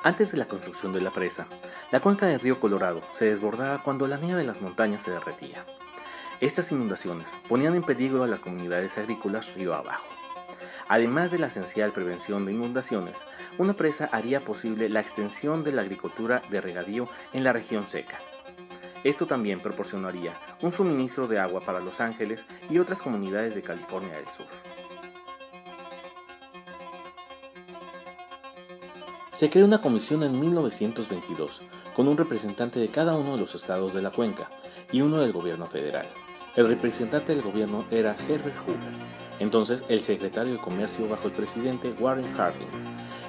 Antes de la construcción de la presa, la cuenca del río Colorado se desbordaba cuando la nieve de las montañas se derretía. Estas inundaciones ponían en peligro a las comunidades agrícolas río abajo. Además de la esencial prevención de inundaciones, una presa haría posible la extensión de la agricultura de regadío en la región seca. Esto también proporcionaría un suministro de agua para Los Ángeles y otras comunidades de California del Sur. Se creó una comisión en 1922 con un representante de cada uno de los estados de la cuenca y uno del gobierno federal. El representante del gobierno era Herbert Hoover, entonces el secretario de Comercio bajo el presidente Warren Harding.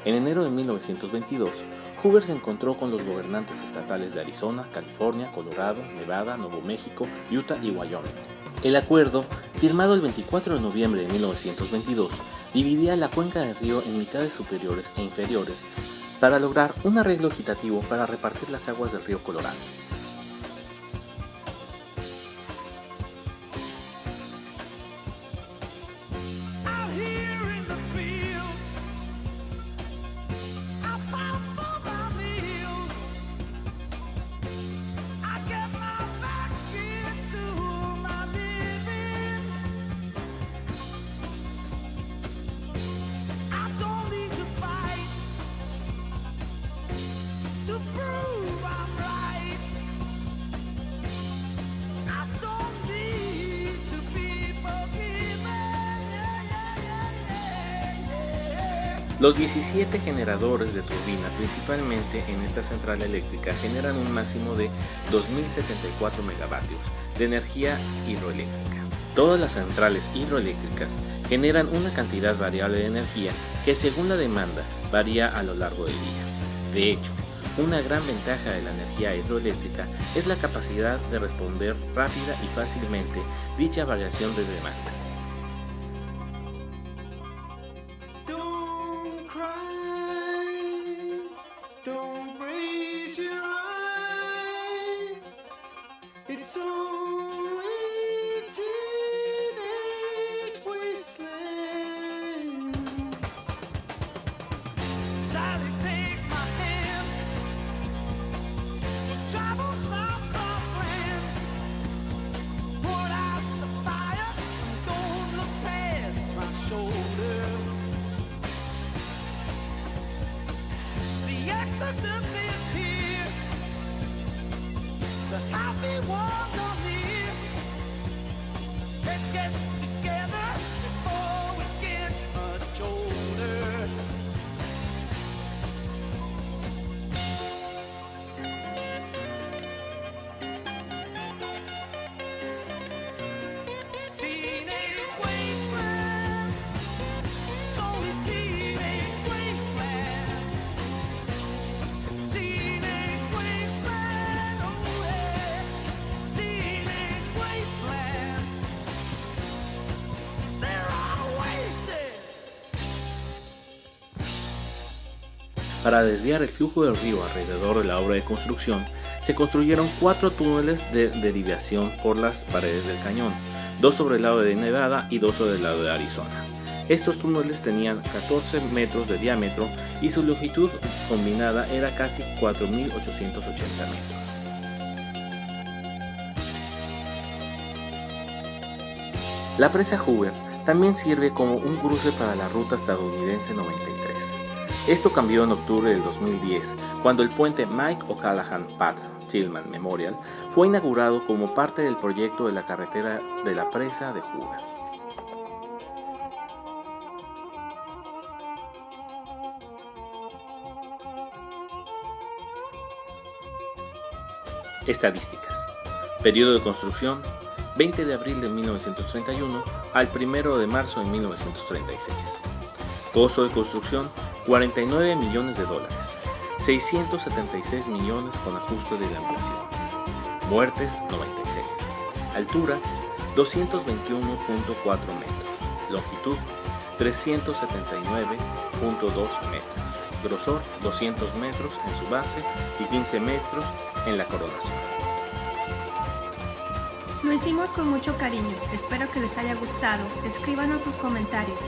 En enero de 1922, Hoover se encontró con los gobernantes estatales de Arizona, California, Colorado, Nevada, Nuevo México, Utah y Wyoming. El acuerdo, firmado el 24 de noviembre de 1922, dividía la cuenca del río en mitades superiores e inferiores para lograr un arreglo equitativo para repartir las aguas del río Colorado. Los 17 generadores de turbina, principalmente en esta central eléctrica, generan un máximo de 2.074 megavatios de energía hidroeléctrica. Todas las centrales hidroeléctricas generan una cantidad variable de energía que, según la demanda, varía a lo largo del día. De hecho, una gran ventaja de la energía hidroeléctrica es la capacidad de responder rápida y fácilmente dicha variación de demanda. It's only teenage wasteland. Sally, take my hand. We'll travel south across land. Put out the fire. Don't look past my shoulder. The exodus is here. The happy ones are near. Let's get together before we get much older. Teenage wasteland. It's only teenage wasteland. Teenage wasteland. Oh yeah. Teenage wasteland. They're all wasted. Para desviar el flujo del río alrededor de la obra de construcción, se construyeron 4 túneles de derivación por las paredes del cañón, 2 sobre el lado de Nevada y 2 sobre el lado de Arizona. Estos túneles tenían 14 metros de diámetro y su longitud combinada era casi 4.880 metros. La presa Hoover también sirve como un cruce para la ruta estadounidense 93. Esto cambió en octubre del 2010, cuando el puente Mike O'Callaghan Pat Tillman Memorial fue inaugurado como parte del proyecto de la carretera de la presa de Hoover. Estadísticas. Periodo de construcción: 20 de abril de 1931 al 1 de marzo de 1936. Costo de construcción: $49 millones, 676 millones con ajuste de la inflación. Muertes: 96. Altura: 221.4 metros. Longitud: 379.2 metros. Grosor: 200 metros en su base y 15 metros en la coronación. Lo hicimos con mucho cariño, espero que les haya gustado, escríbanos sus comentarios.